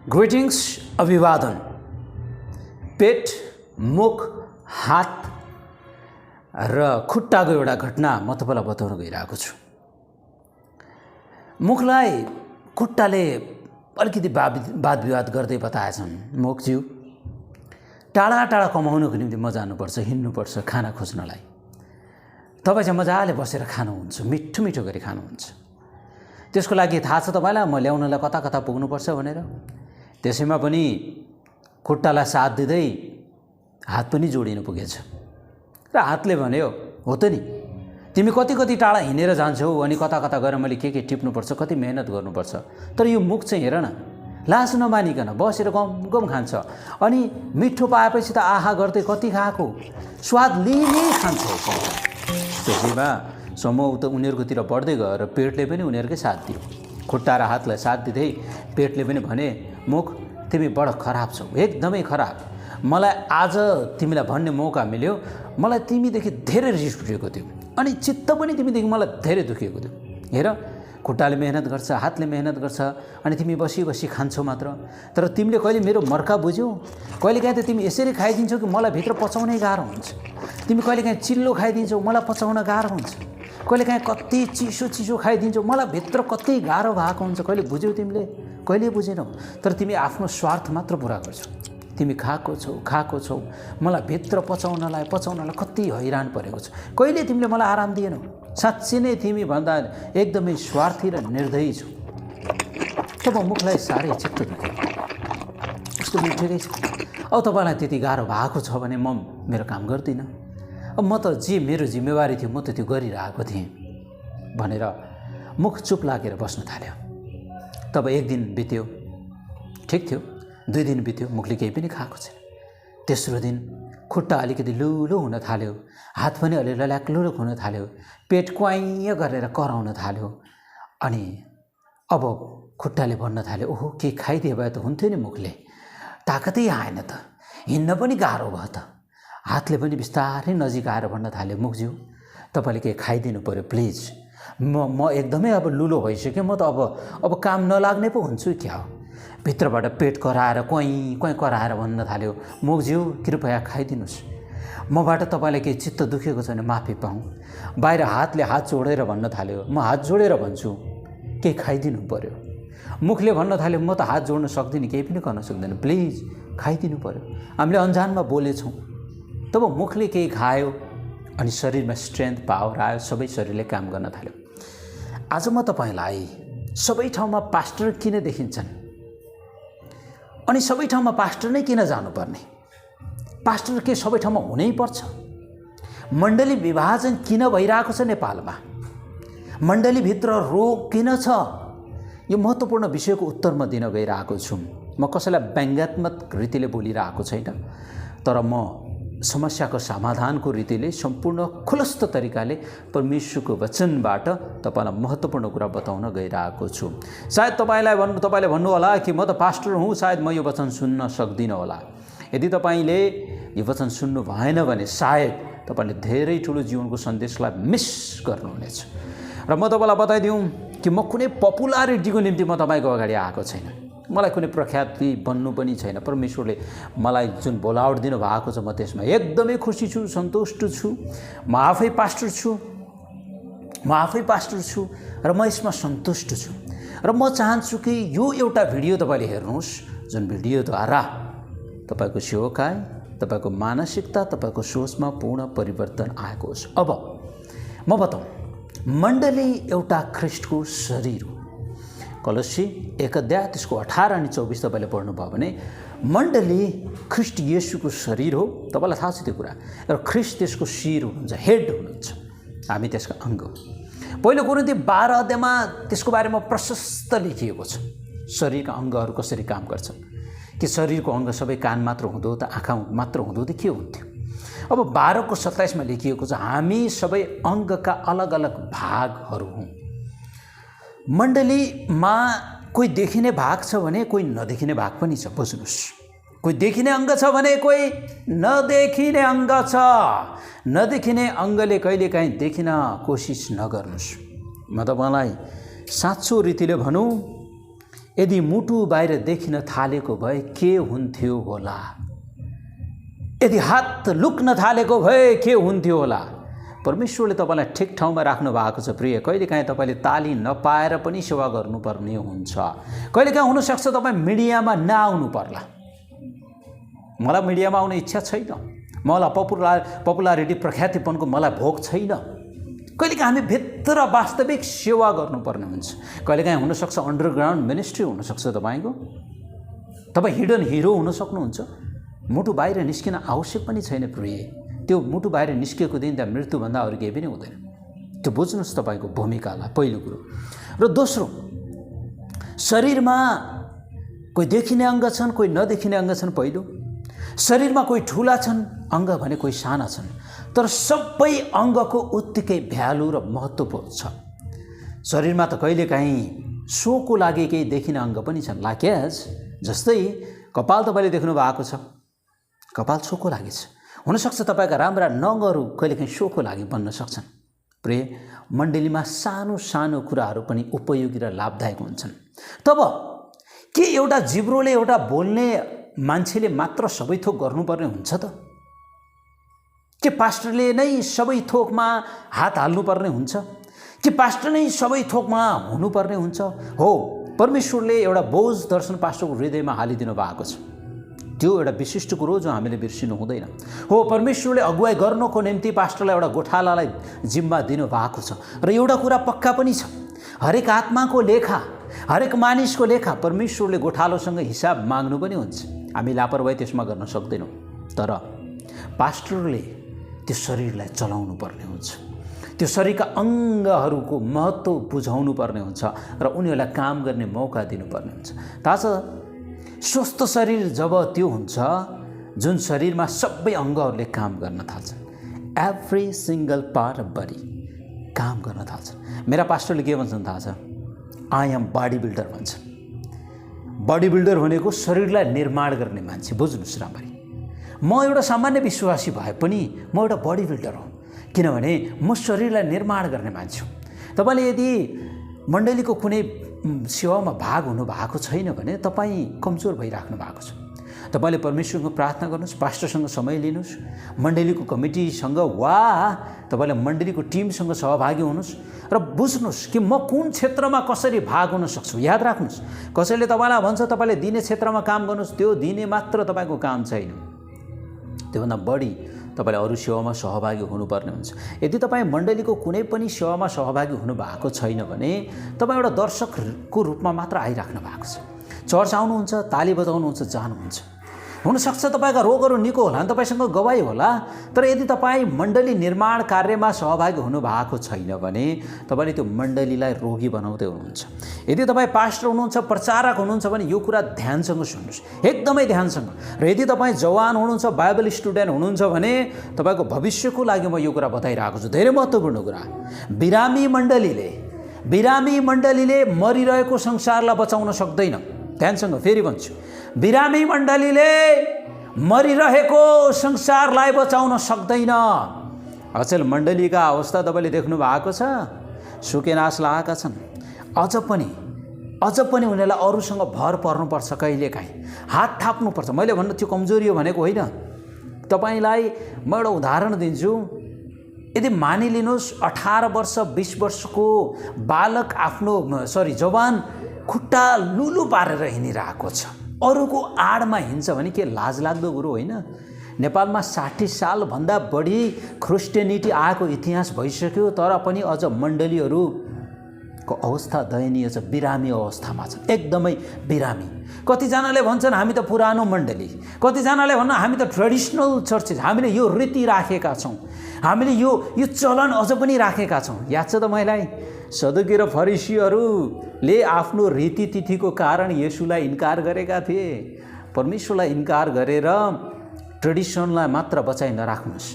Greetings, अभिवादन। पेट, मुख, हात र खुट्टाको एउटा घटना म तपाईँलाई बताउन गइरहेको छु। मुखलाई खुट्टाले अलिकति वाद विवाद गर्दै बताएछन्। मुखज्यू टाढा टाढा कमाउनको निम्ति म जानुपर्छ, हिँड्नुपर्छ खाना खोज्नलाई। तपाईँ चाहिँ मजाले बसेर खानुहुन्छ, मिठो मिठो गरी खानुहुन्छ। त्यसको लागि थाहा छ तपाईँलाई म ल्याउनलाई कता कता पुग्नुपर्छ भनेर। त्यसैमा पनि खुट्टालाई साथ दिँदै हात पनि जोडिन पुगेछ र हातले भन्यो, हो त नि, तिमी कति कति टाढा हिँडेर जान्छौ अनि कता कता गएर मैले के टिप्नुपर्छ, कति मेहनत गर्नुपर्छ। तर यो मुख चाहिँ हेर न, लाज नमानिकन बसेर गम गम खान्छ अनि मिठो पाएपछि त आहा गर्दै कति खाएको, स्वाद लिई खान्छ। त्यसैमा समूह त उनीहरूकोतिर बढ्दै गयो र पेटले पनि उनीहरूकै साथ दियो। खुट्टा र हातलाई साथ दिँदै पेटले पनि भने, मुख तिमी बडो खराब छौ, एकदमै खराब। मलाई आज तिमीलाई भन्ने मौका मिल्यो। मलाई तिमीदेखि धेरै रिस उठेको थियो अनि चित्त पनि तिमीदेखि मलाई धेरै दुखेको थियो। हेर, खुट्टाले मेहनत गर्छ, हातले मेहनत गर्छ अनि तिमी बसी बसी खान्छौ मात्र। तर तिमीले कहिले मेरो मर्का बुझ्यौ? कहिलेकाहीँ त तिमी यसरी खाइदिन्छौ कि मलाई भित्र पचाउनै गाह्रो हुन्छ। तिमी कहिलेकाहीँ चिल्लो खाइदिन्छौ, मलाई पचाउन गाह्रो हुन्छ। कहिलेकाहीँ कति चिसो चिसो खाइदिन्छौ, मलाई भित्र कति गाह्रो भएको हुन्छ। कहिले बुझ्यौ तिमीले? कहिले बुझेनौ। तर तिमी आफ्नो स्वार्थ मात्र पुरा गर्छौ। तिमी खाएको छौ, मलाई भित्र पचाउनलाई कति हैरान परेको छ। कहिले तिमीले मलाई आराम दिएनौ। साँच्चै नै तिमी भन्दा एकदमै स्वार्थी र निर्दयी छौ। तब मुखलाई साह्रै चित्त दुख्यो। कस्तो ठिकै छ, अब तपाईँलाई त्यति गाह्रो भएको छ भने म मेरो काम गर्दिनँ। अब म त मेरो जिम्मेवारी थियो, म त त्यो गरिरहेको थिएँ भनेर मुख चुप लागेर बस्न थाल्यो। तब एक दिन बित्यो, ठिक थियो। 2 दिन बित्यो, मुखले केही पनि खाएको छैन। तेस्रो दिन खुट्टा अलिकति लुलो हुन थाल्यो, हात पनि अलिअलि ल्याक्लुलो हुन थाल्यो, पेट क्वाइँ गरेर कराउन थाल्यो। अनि अब खुट्टाले भन्न थाल्यो, ओहो के खाइदिए भए त हुन्थ्यो नि, मुखले ताकतै आएन त, हिँड्न पनि गाह्रो भयो त। हातले पनि बिस्तारै नजिक आएर भन्न थाल्यो, मुखज्यू तपाईँले केही खाइदिनु पऱ्यो प्लिज। म एकदमै अब लुलो भइसक्यो, म त अब काम नलाग्ने पो हुन्छु क्या हो। भित्रबाट पेट कराएर क्वाइँ कराएर भन्न थाल्यो, मुखज्यू कृपया खाइदिनुहोस्, मबाट तपाईँलाई केही चित्त दुखेको छ भने माफी पाऊँ। बाहिर हातले हात जोडेर भन्न थाल्यो, म हात जोडेर भन्छु केही खाइदिनु पर्यो। मुखले भन्न थाल्यो, म त हात जोड्न सक्दिनँ, केही पनि गर्न सक्दैन, प्लिज खाइदिनु पर्यो, हामीले अन्जानमा बोलेछौँ। तब मुखले केही खायो अनि शरीरमा स्ट्रेन्थ, पावर आयो, सबै शरीरले काम गर्न थाल्यो। आज म तपाईँलाई सबै ठाउँमा पास्टर किन देखिन्छन् अनि सबै ठाउँमा पास्टर नै किन जानुपर्ने? पास्टर के सबै ठाउँमा हुनै पर्छ? मण्डली विभाजन किन भइरहेको छ नेपालमा? मण्डलीभित्र रोग किन छ? यो महत्त्वपूर्ण विषयको उत्तर म दिन गइरहेको छु। म कसैलाई व्यङ्ग्यात्मक रीतिले बोलिरहेको छैन, तर म समस्याको समाधानको रीतिले सम्पूर्ण खुलस्त तरिकाले परमेश्वरको वचनबाट तपाईँलाई महत्त्वपूर्ण कुरा बताउन गइरहेको छु। सायद तपाईँले भन्नु होला कि म त पास्टर हुँ, सायद म यो वचन सुन्न सक्दिनँ होला। यदि तपाईँले यो वचन सुन्नु भएन भने सायद तपाईँले धेरै ठुलो जीवनको सन्देशलाई मिस गर्नुहुनेछ। र म तपाईँलाई बताइदिउँ कि म कुनै पपुलारिटीको निम्ति म तपाईँको अगाडि आएको छैन। मलाई कुनै प्रख्याति बन्नु पनि छैन। परमेश्वरले मलाई जुन बोलावट दिनुभएको छ म त्यसमा एकदमै खुसी छु, सन्तुष्ट छु। म आफै पास्टर छु र म यसमा सन्तुष्ट छु। र म चाहन्छु कि यो एउटा भिडियो तपाईँले हेर्नुहोस्, जुन भिडियोद्वारा तपाईँको सेवकाई, तपाईँको मानसिकता, तपाईँको सोचमा पूर्ण परिवर्तन आएको होस्। अब म बताउँ, मण्डली एउटा ख्रिस्टको शरीर हो। कलोसी 1 अध्याय त्यसको 18 अनि 24 तपाईँले पढ्नुभयो भने मण्डली ख्रिस्ट येशूको शरीर हो। तपाईँलाई थाहा छ त्यो कुरा। र ख्रिस्ट त्यसको शिर हुनुहुन्छ, हेड हुनुहुन्छ, हामी त्यसको अङ्ग हो। पहिलो कोरिन्थी 12 अध्यायमा त्यसको बारेमा प्रशस्त लेखिएको छ, शरीरका अङ्गहरू कसरी काम गर्छन्। कि शरीरको अङ्ग सबै कान मात्र हुँदो त, आँखा मात्र हुँदो त के हुन्थ्यो? अब 12 को 27 लेखिएको छ, हामी सबै अङ्गका अलग अलग भागहरू हौँ। मण्डलीमा कोही देखिने भाग छ भने कोही नदेखिने भाग पनि छ, बुझ्नुहोस्। कोही देखिने अङ्ग छ भने कोही नदेखिने अङ्ग छ। नदेखिने अङ्गले कहिलेकाहीँ देखिन कोसिस नगर्नुहोस्। म तपाईँलाई साँचो रीतिले भनौँ, यदि मुटु बाहिर देखिन थालेको भए के हुन्थ्यो होला? यदि हात लुक्न थालेको भए के हुन्थ्यो होला? परमेश्वरले तपाईँलाई ठिक ठाउँमा राख्नु भएको छ प्रिय। कहिलेकाहीँ तपाईँले ताली नपाएर पनि सेवा गर्नुपर्ने हुन्छ। कहिलेकाहीँ हुनसक्छ तपाईँ मिडियामा नआउनु पर्ला। मलाई मिडियामा आउने इच्छा छैन, मलाई पपुलारिटी प्रख्यातिपनको मलाई भोग छैन। कहिलेकाहीँ हामी भित्र वास्तविक सेवा गर्नुपर्ने हुन्छ। कहिलेकाहीँ हुनसक्छ अन्डरग्राउन्ड मिनिस्ट्री हुनसक्छ तपाईँको, तपाईँ हिडन हिरो हुन सक्नुहुन्छ। मुटु बाहिर निस्किन आवश्यक पनि छैन प्रिय। त्यो मुटु बाहिर निस्किएको दिन त्यहाँ मृत्युभन्दा अरू केही पनि हुँदैन। त्यो बुझ्नुहोस् तपाईँको भूमिकालाई, पहिलो कुरो। र दोस्रो, शरीरमा कोही देखिने अङ्ग छन्, कोही नदेखिने अङ्ग छन्। पहिलो, शरीरमा कोही ठुला छन् अङ्ग भने कोही साना छन्, तर सबै अङ्गको उत्तिकै भ्यालु र महत्त्वपूर्ण छ। शरीरमा त कहिलेकाहीँ सोको लागि केही देखिने अङ्ग पनि छन्। लाकेज जस्तै कपाल तपाईँले देख्नु भएको छ, कपाल सोको लागि छ। हुनसक्छ तपाईँका राम्रा नङहरू कहिलेकाहीँ सोको लागि बन्न सक्छन्। प्रिय, मण्डलीमा सानो सानो कुराहरू पनि उपयोगी र लाभदायक हुन्छन्। तब के एउटा जिब्रोले, एउटा बोल्ने मान्छेले मात्र सबै थोक गर्नुपर्ने हुन्छ त? के पास्टरले नै सबै थोकमा हात हाल्नुपर्ने हुन्छ? के पास्टर नै सबै थोकमा हुनुपर्ने हुन्छ? हो, परमेश्वरले एउटा बोझ दर्शन पास्टरको हृदयमा हालिदिनु भएको छ। त्यो एउटा विशिष्ट कुरो जो हामीले बिर्सिनु हुँदैन। हो, परमेश्वरले अगुवाई गर्नको निम्ति पास्टरलाई एउटा गोठालालाई जिम्मा दिनुभएको छ। र एउटा कुरा पक्का पनि छ, हरेक आत्माको लेखा, हरेक मानिसको लेखा परमेश्वरले गोठालोसँग हिसाब माग्नु पनि हुन्छ। हामी लापरवाही त्यसमा गर्न सक्दैनौँ। तर पास्टरले त्यो शरीरलाई चलाउनु पर्ने हुन्छ, त्यो शरीरका अङ्गहरूको महत्त्व बुझाउनु पर्ने हुन्छ र उनीहरूलाई काम गर्ने मौका दिनुपर्ने हुन्छ। थाहा छ, स्वस्थ शरीर जब त्यो हुन्छ जुन शरीरमा सबै अङ्गहरूले काम गर्न थाल्छन्, every single part of body काम गर्न थाल्छन्। मेरा पास्टरले के भन्छन् थाहा छ? आई एम बडी बिल्डर भन्छन्। बडी बिल्डर भनेको शरीरलाई निर्माण गर्ने मान्छे। बुझ्नुहोस् राम्ररी, म एउटा सामान्य विश्वासी भए पनि म एउटा बडी बिल्डर हो, किनभने म शरीरलाई निर्माण गर्ने मान्छे हो। तपाईँले यदि मण्डलीको कुनै सेवामा भाग हुनुभएको छैन भने तपाईँ कमजोर भइराख्नु भएको छ। तपाईँले परमेश्वरको प्रार्थना गर्नुहोस्, पास्टरसँग समय लिनुहोस्, मण्डलीको कमिटीसँग वा तपाईँले मण्डलीको टिमसँग सहभागी हुनुहोस् र बुझ्नुहोस् कि म कुन क्षेत्रमा कसरी भाग हुन सक्छु। याद राख्नुहोस्, कसैले तपाईँलाई भन्छ तपाईँले दिने क्षेत्रमा काम गर्नुहोस्, त्यो दिने मात्र तपाईँको काम छैन। त्योभन्दा बढी तपाईँले अरू सेवामा सहभागी हुनुपर्ने हुन्छ। यदि तपाईँ मण्डलीको कुनै पनि सेवामा सहभागी हुनुभएको छैन भने तपाईँ एउटा दर्शकको रूपमा मात्र आइराख्नु भएको छ। चर्च आउनुहुन्छ, ताली बजाउनुहुन्छ, जानुहुन्छ। हुनसक्छ तपाईँका रोगहरू निको होला, तपाईँसँग गवाई होला, तर यदि तपाईँ मण्डली निर्माण कार्यमा सहभागी हुनुभएको छैन भने तपाईँले त्यो मण्डलीलाई रोगी बनाउँदै हुनुहुन्छ। यदि तपाईँ पास्टर हुनुहुन्छ, प्रचारक हुनुहुन्छ भने यो कुरा ध्यानसँग सुन्नुहोस्, एकदमै ध्यानसँग। र यदि तपाईँ जवान हुनुहुन्छ, बाइबल स्टुडेन्ट हुनुहुन्छ भने तपाईँको भविष्यको लागि म यो कुरा बताइरहेको छु। धेरै महत्त्वपूर्ण कुरा। बिरामी मण्डलीले मरिरहेको संसारलाई बचाउन सक्दैन। ध्यानसँग फेरि भन्छु, बिरामी मण्डलीले मरिरहेको संसारलाई बचाउन सक्दैन। अचेल मण्डलीका अवस्था तपाईँले देख्नु भएको छ, सुकेनाश लागेका छन्। अझ पनि उनीहरूलाई अरूसँग भर पर्नुपर्छ, कहिलेकाहीँ हात थाप्नुपर्छ। मैले भन्नु त्यो कमजोरी हो भनेको होइन। तपाईँलाई म एउटा उदाहरण दिन्छु। यदि मानिलिनुहोस् 18 वर्ष 20 वर्षको बालक जवान खुट्टा लुलु पारेर हिँडिरहेको छ, अरूको आडमा हिँड्छ भने के लाजलाग्दो कुरो होइन? नेपालमा 60 सालभन्दा बढी क्रिस्टियनिटी आएको इतिहास भइसक्यो, तर पनि अझ मण्डलीहरूको अवस्था दयनीय छ, बिरामी अवस्थामा छ, एकदमै बिरामी। कतिजनाले भन्छन् हामी त पुरानो मण्डली, कतिजनाले भन्न हामी त ट्रेडिसनल चर्चेस, हामीले यो रीति राखेका छौँ, हामीले यो चलन अझ पनि राखेका छौँ। याद छ त मलाई, सदुकी र फरिसीहरूले आफ्नो रीतिथितिको कारण येशूलाई इन्कार गरेका थिए। परमेश्वरलाई इन्कार गरेर ट्रेडिसनलाई मात्र बचाइ नराख्नुहोस्,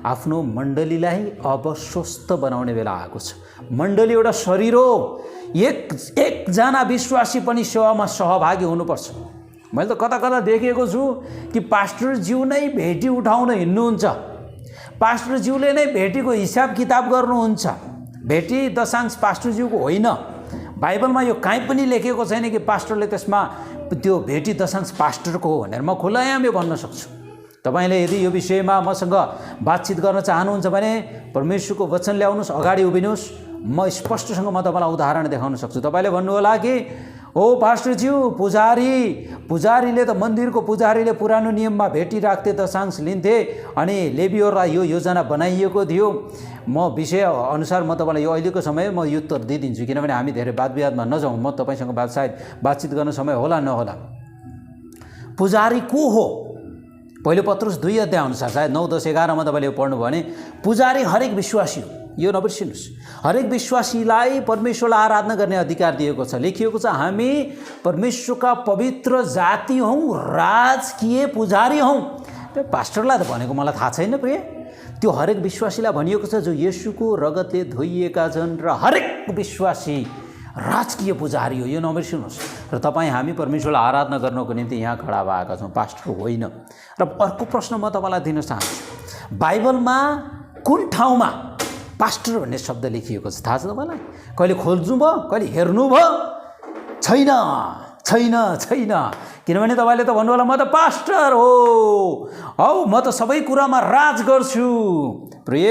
आफ्नो मण्डलीलाई अब स्वस्थ बनाउने बेला आएको छ। मण्डली एउटा शरीर हो, एकजना विश्वासी पनि सेवामा सहभागी हुनुपर्छ। मैले त कता कता देखेको छु कि पास्टरज्यू नै भेटी उठाउन हिँड्नुहुन्छ, पास्टरज्यूले नै भेटीको हिसाब किताब गर्नुहुन्छ। भेटी दशांश पास्टरज्यूको होइन, बाइबलमा यो कहीँ पनि लेखेको छैन कि पास्टरले त्यसमा त्यो भेटी दशांश पास्टरको हो भनेर म खुल्लायाम यो भन्न सक्छु। तपाईँले यदि यो विषयमा मसँग बातचित गर्न चाहनुहुन्छ भने परमेश्वरको वचन ल्याउनुहोस्, अगाडि उभिनुहोस्, म स्पष्टसँग म तपाईँलाई उदाहरण देखाउन सक्छु। तपाईँले भन्नुहोला कि ओ पास्टरज्यू, पुजारीले त मन्दिरको पुजारीले पुरानो नियममा भेटी राख्थे, दशांश लिन्थे अनि लेवीहरूलाई यो योजना बनाइएको थियो। म विषय अनुसार म तपाईँलाई यो अहिलेको समय म यो उत्तर दिइदिन्छु, किनभने हामी धेरै वादविवादमा नजाउँ। म तपाईँसँग सायद बातचित गर्न समय होला नहोला। पुजारी को हो? पहिलो पत्रुस 2 अध्याय अनुसार सायद 9, 10, 11 मा तपाईँले पढ्नुभयो भने पुजारी हरेक विश्वासी हो। यो नबिर्सिनुहोस्, हरेक विश्वासीलाई परमेश्वरलाई आराधना गर्ने अधिकार दिएको छ। लेखिएको छ हामी परमेश्वरका पवित्र जाति हौँ, राजकीय पुजारी हौँ। त्यो पास्टरलाई त भनेको मलाई थाहा छैन प्रिय। त्यो हरेक विश्वासीलाई भनिएको छ जो येशूको रगतले धोइएका छन् र हरेक विश्वासी राजकीय पुजारी हो। यो नबिर्सिनुहोस्। र तपाईँ हामी परमेश्वरलाई आराधना गर्नको निम्ति यहाँ खडा भएका छौँ, पास्टर होइन। र अर्को प्रश्न म तपाईँलाई दिन चाहन्छु, बाइबलमा कुन ठाउँमा पास्टर भन्ने शब्द लेखिएको छ थाहा छ तपाईँलाई? कहिले खोज्नु भयो, कहिले हेर्नु भयो? छैन छैन छैन। किनभने तपाईँले त भन्नु होला म त पास्टर हो, हौ म त सबै कुरामा राज गर्छु। प्रिय,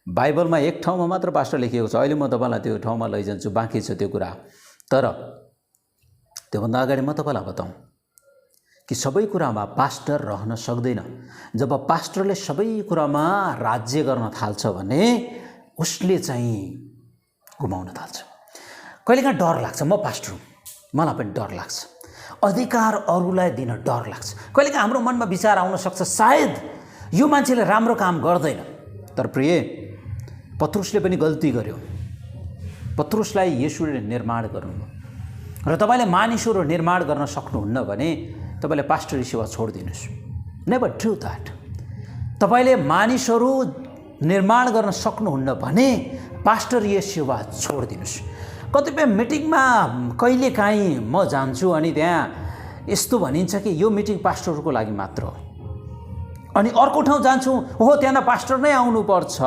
बाइबलमा एक ठाउँमा मात्र पास्टर लेखिएको छ। अहिले म तपाईँलाई त्यो ठाउँमा लैजान्छु, बाँकी छ त्यो कुरा। तर त्योभन्दा अगाडि म तपाईँलाई बताउँ कि सबै कुरामा पास्टर रहन सक्दैन। जब पास्टरले सबै कुरामा राज्य गर्न थाल्छ भने उसले चाहिँ गुमाउन थाल्छ। कहिलेकाहीँ डर लाग्छ, म पास्टर हुँ, मलाई पनि डर लाग्छ, अधिकार अरूलाई दिन डर लाग्छ। कहिलेकाहीँ हाम्रो मनमा विचार आउन सक्छ सायद यो मान्छेले राम्रो काम गर्दैन। तर प्रिय, पत्रुसले पनि गल्ती गर्यो। पत्रुसलाई येशूले निर्माण गर्नुभयो र तपाईँले मानिसहरू निर्माण गर्न सक्नुहुन्न भने तपाईँले पास्टरी सेवा छोडिदिनुहोस्। Never do that. तपाईँले मानिसहरू निर्माण गर्न सक्नुहुन्न भने पास्टरीय सेवा छोडिदिनुहोस्। कतिपय मिटिङमा कहिलेकाहीँ म जान्छु अनि त्यहाँ यस्तो भनिन्छ कि यो मिटिङ पास्टरको लागि मात्र हो, अनि अर्को ठाउँ जान्छु, ओहो त्यहाँ त पास्टर नै आउनुपर्छ,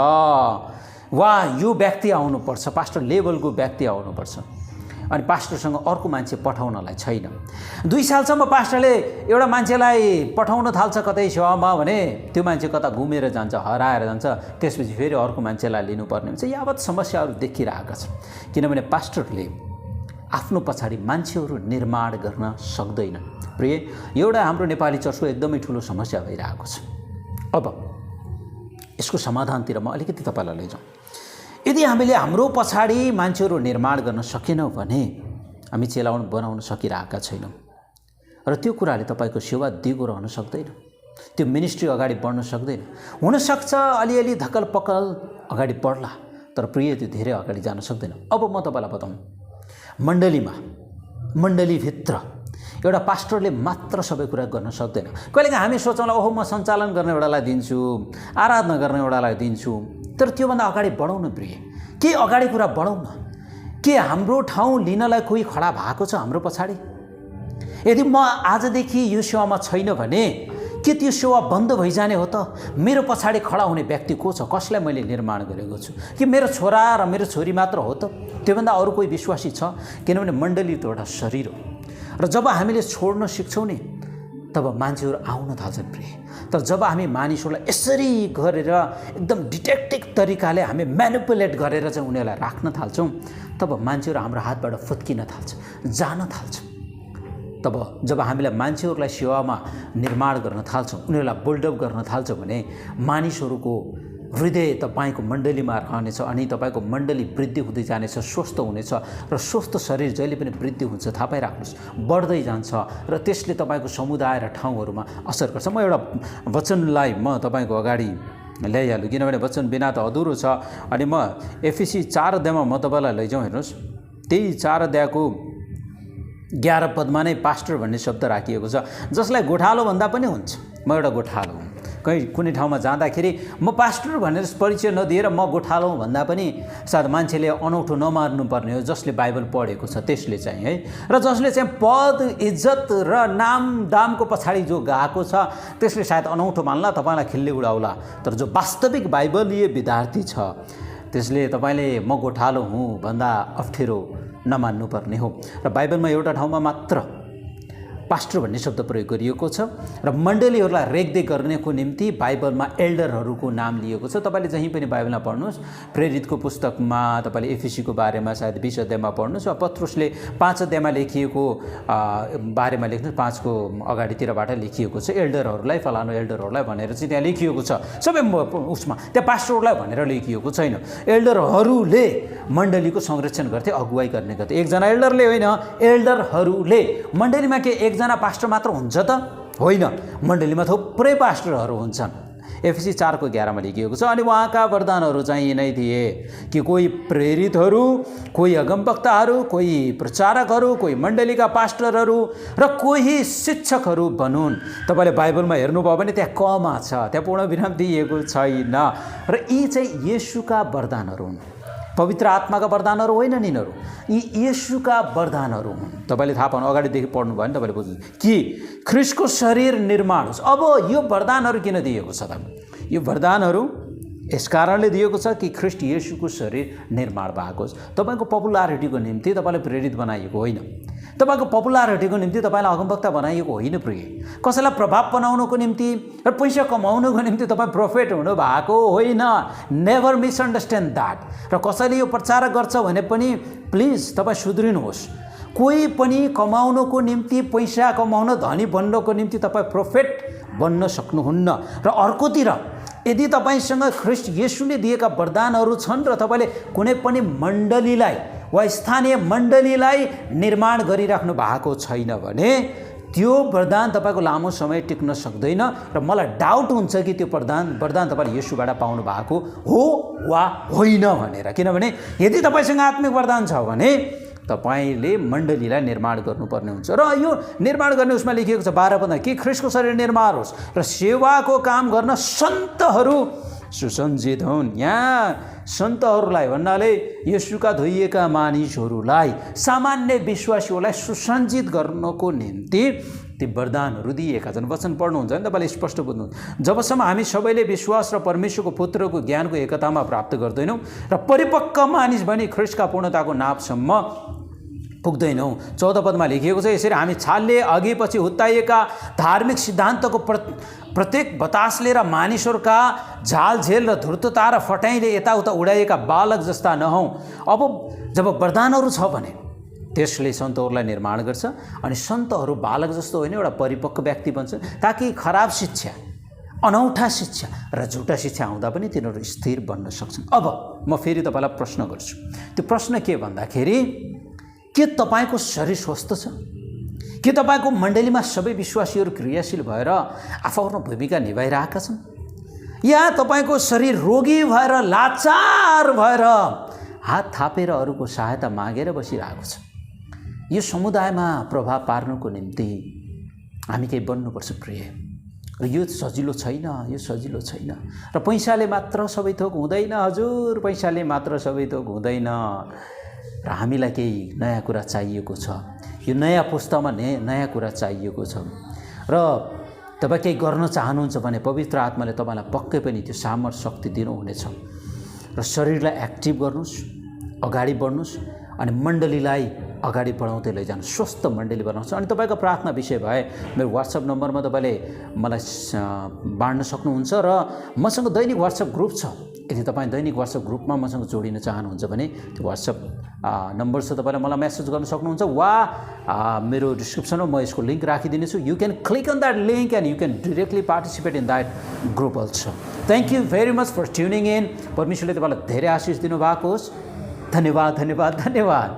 वा यो व्यक्ति आउनुपर्छ, पास्टर लेभलको व्यक्ति आउनुपर्छ। अनि पास्टरसँग अर्को मान्छे पठाउनलाई छैन। 2 सालसम्म पास्टरले एउटा मान्छेलाई पठाउन थाल्छ कतै सेवामा भने त्यो मान्छे कता घुमेर जान्छ, हराएर जान्छ, त्यसपछि फेरि अर्को मान्छेलाई लिनुपर्ने हुन्छ। यावत समस्याहरू देखिरहेका छन्, किनभने पास्टरले आफ्नो पछाडि मान्छेहरू निर्माण गर्न सक्दैन। प्रिय, एउटा हाम्रो नेपाली चर्चको एकदमै ठुलो समस्या भइरहेको छ। अब यसको समाधानतिर म अलिकति तपाईँलाई लैजाउँ। यदि हामीले हाम्रो पछाडि मान्छेहरू निर्माण गर्न सकेनौँ भने हामी चेलाउन बनाउन सकिरहेका छैनौँ र त्यो कुराले तपाईँको सेवा दिगो रहन सक्दैन, त्यो मिनिस्ट्री अगाडि बढ्न सक्दैन। हुनसक्छ अलिअलि धक्कल पक्कल अगाडि बढ्ला, तर प्रिय त्यो धेरै अगाडि जान सक्दैन। अब म तपाईँलाई बताउँ, मण्डलीभित्र एउटा पास्टरले मात्र सबै कुरा गर्न सक्दैन। कहिलेकाहीँ हामी सोचौँला ओहो म सञ्चालन गर्ने एउटालाई दिन्छु, आराधना गर्ने एउटालाई दिन्छु, तर त्योभन्दा अगाडि बढाउँ न प्रिय, के अगाडि कुरा बढाउँ न। के हाम्रो ठाउँ लिनलाई कोही खडा भएको छ हाम्रो पछाडि? यदि म आजदेखि यो सेवामा छैन भने के त्यो सेवा बन्द भइजाने हो त? मेरो पछाडि खडा हुने व्यक्ति को छ? कसलाई मैले निर्माण गरेको छु? कि मेरो छोरा र मेरो छोरी मात्र हो त? त्योभन्दा अरू कोही विश्वासी छ? किनभने मण्डली त एउटा शरीर हो र जब हामीले छोड्न सिक्छौँ नि तब मान्छेहरू आउन थाल्छन् प्रिय। तर जब हामी मानिसहरूलाई यसरी गरेर एकदम डिटेक्टिभ तरिकाले हामी म्यानिपुलेट गरेर चाहिँ उनीहरूलाई राख्न थाल्छौँ तब मान्छेहरू हाम्रो हातबाट फुत्किन थाल्छ, जान थाल्छ। तब जब हामीलाई मान्छेहरूलाई सेवामा निर्माण गर्न थाल्छौँ, उनीहरूलाई बिल्डअप गर्न थाल्छौँ भने मानिसहरूको हृदय तपाईँको मण्डलीमा रहनेछ अनि तपाईँको मण्डली वृद्धि हुँदै जानेछ, स्वस्थ हुनेछ र स्वस्थ शरीर जहिले पनि वृद्धि हुन्छ, थाहा पाइराख्नुहोस्, बढ्दै जान्छ र त्यसले तपाईँको समुदाय र ठाउँहरूमा असर गर्छ। म एउटा वचनलाई म तपाईँको अगाडि ल्याइहाल्छु, किनभने वचन बिना त अधुरो छ। अनि म एफिसी 4 अध्यायमा म तपाईँलाई लैजाउँ। हेर्नुहोस्, त्यही 4 अध्यायको 11 पदमा नै पास्टर भन्ने शब्द राखिएको छ, जसलाई गोठालो भन्दा पनि हुन्छ। म एउटा गोठालो हुँ। कुनै ठाउँमा जाँदाखेरि म पास्टर भनेर परिचय नदिएर म गोठालो भन्दा पनि सायद मान्छेले अनौठो नमान्नुपर्ने हो, जसले बाइबल पढेको छ त्यसले चाहिँ है, र जसले चाहिँ पद इज्जत र नाम दामको पछाडि जो गएको छ त्यसले सायद अनौठो मान्ला, तपाईँलाई खिल्ली उडाउला। तर जो वास्तविक बाइबलीय विद्यार्थी छ त्यसले तपाईँले म गोठालो हुँ भन्दा अप्ठ्यारो नमान्नुपर्ने हो। र बाइबलमा एउटा ठाउँमा मात्र पास्टर भन्ने शब्द प्रयोग गरिएको छ र मण्डलीहरूलाई रेखदेख गर्नेको निम्ति बाइबलमा एल्डरहरूको नाम लिएको छ। तपाईँले जहीँ पनि बाइबलमा पढ्नुहोस्, प्रेरितको पुस्तकमा तपाईँले एफिसीको बारेमा सायद 20 अध्यायमा पढ्नुहोस् वा पत्रुसले 5 अध्यायमा लेखिएको बारेमा लेख्नुहोस्, 5 को अगाडितिरबाट लेखिएको छ एल्डरहरूलाई, फलानु एल्डरहरूलाई भनेर चाहिँ त्यहाँ लेखिएको छ। सबै उसमा त्यहाँ पास्टरहरूलाई भनेर लेखिएको छैन। एल्डरहरूले मण्डलीको संरक्षण गर्थे, अगुवाई गर्ने गर्थे। एकजना एल्डरले होइन, एल्डरहरूले। मण्डलीमा के एकजना पास्टर मात्र हुन्छ त? होइन, मण्डलीमा थुप्रै पास्टरहरू हुन्छन्। एफएसी 4:11 लेखिएको छ। अनि उहाँका वरदानहरू चाहिँ यिनै थिए कि कोही प्रेरितहरू, कोही अगमवक्ताहरू, कोही प्रचारकहरू, कोही मण्डलीका पास्टरहरू र कोही शिक्षकहरू बनुन्। तपाईँले बाइबलमा हेर्नुभयो भने त्यहाँ कमा छ, त्यहाँ पूर्ण विराम दिएको छैन। र यी चाहिँ येशूका वरदानहरू हुन्, पवित्र आत्माका वरदानहरू होइनन् यिनीहरू, यी येशूका वरदानहरू हुन्। तपाईँले थाहा पाउनु, अगाडिदेखि पढ्नु भयो भने तपाईँले बुझ्नु कि ख्रिस्टको शरीर निर्माण होस्। अब यो वरदानहरू किन दिएको छ त? यो वरदानहरू यस कारणले दिएको छ कि ख्रिस्ट येशूको शरीर निर्माण भएको होस्। तपाईँको पपुलारिटीको निम्ति तपाईँलाई प्रेरित बनाइएको होइन, तपाईँको पपुलारिटीको निम्ति तपाईँलाई अगमवक्ता बनाइएको होइन। प्रिय, कसैलाई प्रभाव बनाउनको निम्ति र पैसा कमाउनको निम्ति तपाईँ प्रोफेट हुनु भएको होइन। Never misunderstand that. र कसैले यो प्रचार गर्छ भने पनि प्लिज तपाईँ सुध्रिनुहोस्। कोही पनि कमाउनको निम्ति, पैसा कमाउन, धनी बन्नको निम्ति तपाईँ प्रोफेट बन्न सक्नुहुन्न। र अर्कोतिर यदि तपाईँसँग ख्रिस्ट येशूले दिएका वरदानहरू छन् र तपाईँले कुनै पनि मण्डलीलाई वा स्थानीय मण्डलीलाई निर्माण गरिराख्नु भएको छैन भने त्यो वरदान तपाईँको लामो समय टिक्न सक्दैन। र मलाई डाउट हुन्छ कि त्यो वरदान तपाईँले येशूबाट पाउनु भएको हो वा होइन भनेर। किनभने यदि तपाईँसँग आत्मिक वरदान छ भने तपाईँले मण्डलीलाई निर्माण गर्नुपर्ने हुन्छ। र यो निर्माण गर्ने उसमा लेखिएको छ 12 पदमा कि ख्रिस्टको शरीर निर्माण होस् र सेवाको काम गर्न सन्तहरू सुसञ्जित हुन्। यहाँ सन्तहरूलाई भन्नाले येशूका धोइएका मानिसहरूलाई, सामान्य विश्वासीहरूलाई सुसञ्जित गर्नको निम्ति ती वरदानहरू दिएका छन्। वचन पढ्नुहुन्छ भने तपाईँले स्पष्ट बुझ्नु। जबसम्म हामी सबैले विश्वास र परमेश्वरको पुत्रको ज्ञानको एकतामा प्राप्त गर्दैनौँ र परिपक्व मानिस बनी ख्रिस्टका पूर्णताको नापसम्म पुग्दैनौँ। 14 पदमा लेखिएको छ यसरी हामी छालले अघि पछि हुत्ताइएका धार्मिक सिद्धान्तको प्रत्येक बतासले र मानिसहरूका झालझेल र धूर्तता र फटाइले यताउता उडाइएका बालक जस्ता नहौँ। अब जब वरदानहरू छ भने त्यसले सन्तहरूलाई निर्माण गर्छ अनि सन्तहरू बालक जस्तो होइन, एउटा परिपक्व व्यक्ति बन्छ, ताकि खराब शिक्षा, अनौठा शिक्षा र झुटा शिक्षा आउँदा पनि तिनीहरू स्थिर बन्न सक्छन्। अब म फेरि तपाईँलाई प्रश्न गर्छु। त्यो प्रश्न के भन्दाखेरि, के तपाईँको शरीर स्वस्थ छ? के तपाईँको मण्डलीमा सबै विश्वासीहरू क्रियाशील भएर आफ्नो भूमिका निभाइरहेका छन्? या तपाईँको शरीर रोगी भएर, लाचार भएर हात थापेर अरूको सहायता मागेर बसिरहेको छ? यो समुदायमा प्रभाव पार्नको निम्ति हामी केही बन्नुपर्छ प्रिय। र यो सजिलो छैन, यो सजिलो छैन। र पैसाले मात्र सबै थोक हुँदैन हजुर, पैसाले मात्र सबै थोक हुँदैन। र हामीलाई केही नयाँ कुरा चाहिएको छ। यो नयाँ पुस्तामा नयाँ कुरा चाहिएको छ। र तपाईँ केही गर्न चाहनुहुन्छ भने पवित्र आत्माले तपाईँलाई पक्कै पनि त्यो सामर्थ्य शक्ति दिनुहुनेछ। र शरीरलाई एक्टिभ गर्नुहोस्, अगाडि बढ्नुहोस् अनि मण्डलीलाई अगाडि बढाउँदै लैजानु, स्वस्थ मण्डली बनाउँछ। अनि तपाईँको प्रार्थना विषय भए मेरो वाट्सएप नम्बरमा तपाईँले मलाई बाँड्न सक्नुहुन्छ। र मसँग दैनिक वाट्सएप ग्रुप छ। यदि तपाईँ दैनिक वाट्सएप ग्रुपमा मसँग जोडिन चाहनुहुन्छ भने त्यो वाट्सएप नम्बर छ, तपाईँले मलाई मेसेज गर्न सक्नुहुन्छ वा मेरो डिस्क्रिप्सनमा म यसको लिङ्क राखिदिनेछु। You can click on that link and you can directly participate in that group also. Thank you very much for tuning in. परमेश्वरले तपाईँलाई धेरै आशिष दिनुभएको होस्। धन्यवाद, धन्यवाद, धन्यवाद।